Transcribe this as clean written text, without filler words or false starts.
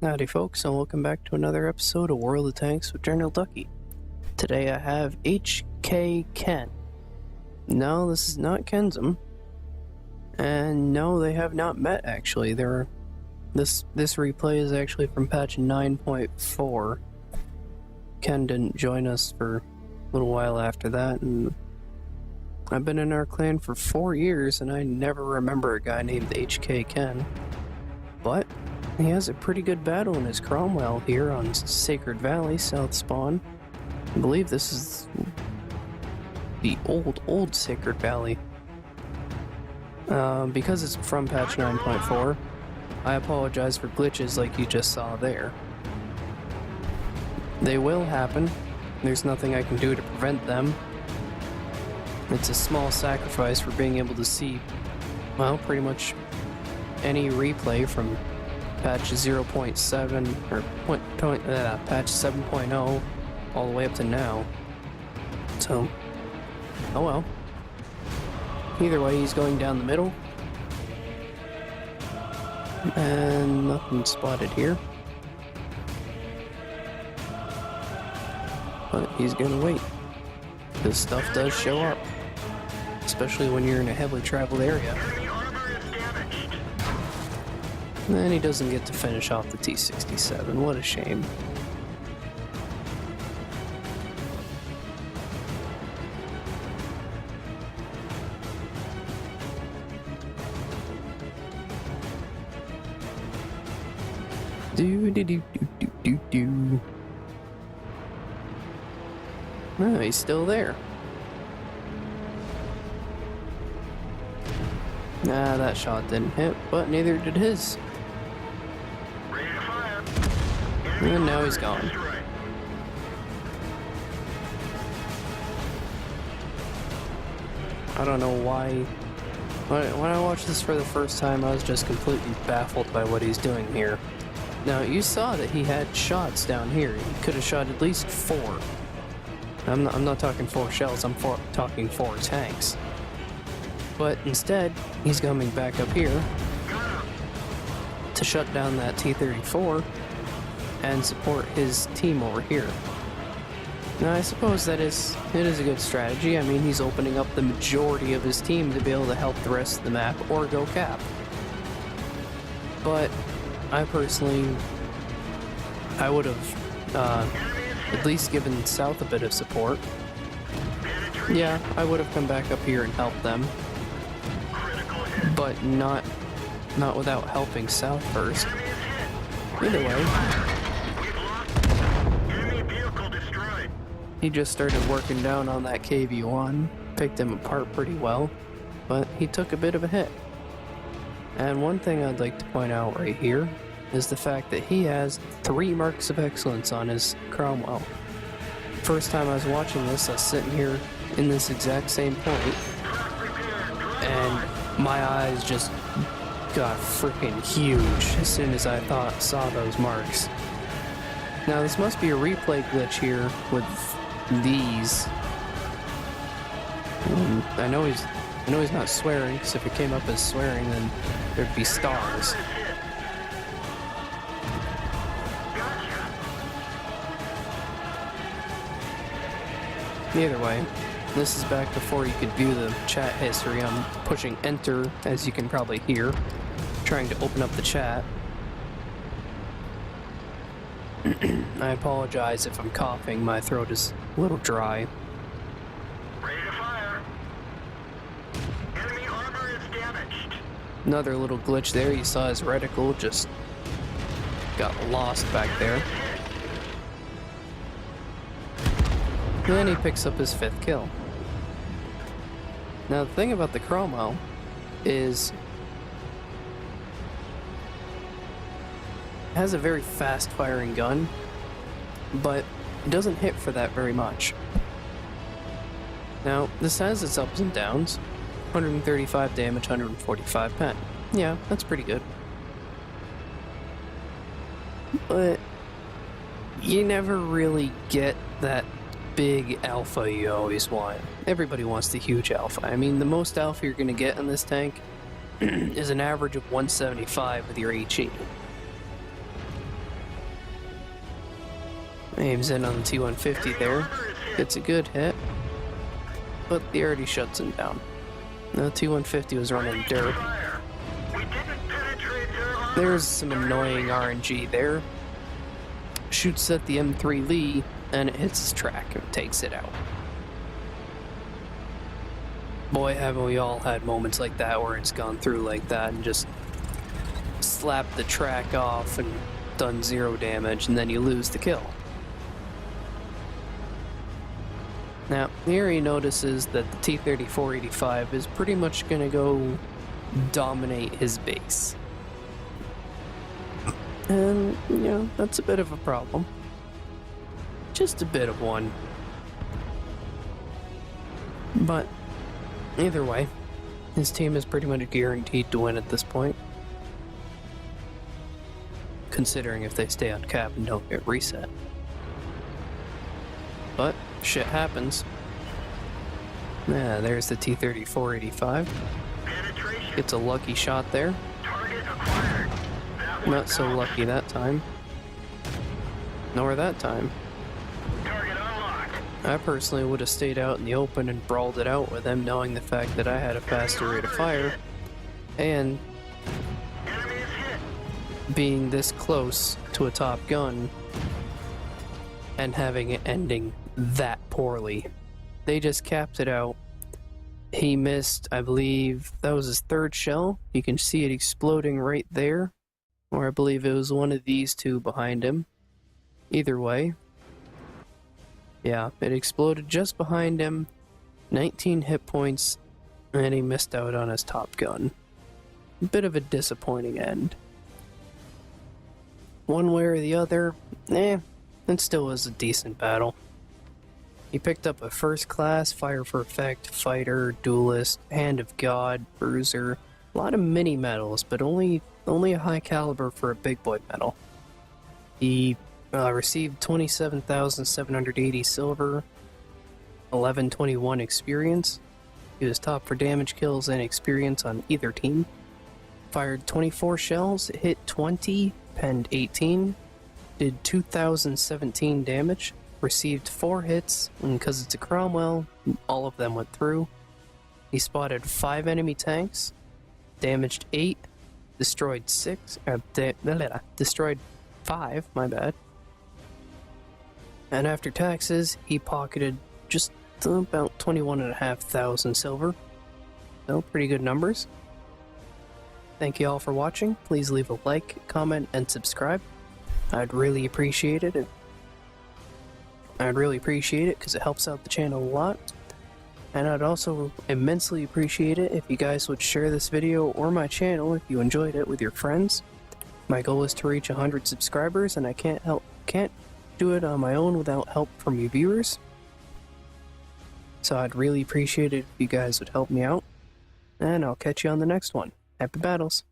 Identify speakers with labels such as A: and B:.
A: Howdy folks, and welcome back to another episode of World of Tanks with General Ducky. Today I have HK Ken. No, this is not Kenzum. And no, they have not met actually. This replay is actually from patch 9.4. Ken didn't join us for a little while after that, and I've been in our clan for 4 years and I never remember a guy named HK Ken. But he has a pretty good battle in his Cromwell here on Sacred Valley, South Spawn. I believe this is the old Sacred Valley. Because it's from patch 9.4, I apologize for glitches like you just saw there. They will happen. There's nothing I can do to prevent them. It's a small sacrifice for being able to see, well, pretty much any replay from patch 0.7 or patch 7.0 all the way up to now. So, oh well. Either way, he's going down the middle. And nothing spotted here. But he's gonna wait. This stuff does show up. Especially when you're in a heavily traveled area. And he doesn't get to finish off the T-67. What a shame. Do. No, he's still there. Nah, that shot didn't hit, but neither did his. And now he's gone. I don't know why. When I watched this for the first time, I was just completely baffled by what he's doing here. Now, you saw that he had shots down here. He could have shot at least 4. I'm not talking 4 shells, I'm talking 4 tanks. But instead, he's coming back up here to shut down that T-34 and support his team over here. Now, I suppose it is a good strategy. I mean, he's opening up the majority of his team to be able to help the rest of the map or go cap. But I personally, I would have at least given South a bit of support. Yeah, I would have come back up here and helped them, but not without helping South first. Either way, he just started working down on that KV-1, picked him apart pretty well, but he took a bit of a hit. And one thing I'd like to point out right here is the fact that he has 3 marks of excellence on his Cromwell. First time I was watching this, I was sitting here in this exact same point, and my eyes just got freaking huge as soon as I saw those marks. Now this must be a replay glitch here with these. I know he's not swearing, because if it came up as swearing, then there'd be stars. Either way, this is back before you could view the chat history. I'm pushing enter, as you can probably hear, trying to open up the chat. I apologize if I'm coughing, my throat is a little dry.
B: Ready to fire. Enemy armor is damaged.
A: Another little glitch there, you saw his reticle just got lost back there. And then he picks up his 5th kill. Now the thing about the Cromwell is it has a very fast firing gun, but it doesn't hit for that very much. Now this has its ups and downs. 135 damage, 145 pen. Yeah, that's pretty good. But you never really get that big alpha you always want. Everybody wants the huge alpha. I mean, the most alpha you're going to get in this tank is an average of 175 with your HE. Aims in on the T-150 there. Gets a good hit. But the already shuts him down. The T-150 was running dirt. There's some annoying RNG there. Shoots at the M3 Lee, and it hits his track and takes it out. Boy, haven't we all had moments like that where it's gone through like that and just slapped the track off and done 0 damage, and then you lose the kill. Now, here he notices that the T-3485 is pretty much going to go dominate his base. And, you know, that's a bit of a problem. Just a bit of one. But, either way, his team is pretty much guaranteed to win at this point. Considering if they stay on cap and don't get reset. But, shit happens. Yeah, there's the T-3485. Gets a lucky shot there. Not so lucky that time. Nor that time. I personally would have stayed out in the open and brawled it out with them, knowing the fact that I had a faster rate of fire, and being this close to a top gun and having it ending that poorly. They just capped it out. He missed, I believe, that was his 3rd shell. You can see it exploding right there. Or I believe it was one of these two behind him. Either way. Yeah, it exploded just behind him. 19 hit points, and he missed out on his top gun. A bit of a disappointing end. One way or the other, it still was a decent battle. He picked up a 1st class, Fire for Effect, Fighter, Duelist, Hand of God, Bruiser. A lot of mini medals, but only a high caliber for a big boy medal. He received 27,780 silver, 1121 experience. He was top for damage kills and experience on either team. Fired 24 shells, hit 20, penned 18, did 2,017 damage, received 4 hits, and because it's a Cromwell, all of them went through. He spotted 5 enemy tanks, damaged 8, destroyed 5, my bad. And after taxes, he pocketed just about 21,500 silver. So, pretty good numbers. Thank you all for watching. Please leave a like, comment, and subscribe. I'd really appreciate it. I'd really appreciate it because it helps out the channel a lot. And I'd also immensely appreciate it if you guys would share this video or my channel if you enjoyed it with your friends. My goal is to reach 100 subscribers, and I can't do it on my own without help from you viewers. So I'd really appreciate it if you guys would help me out. And I'll catch you on the next one. Happy battles.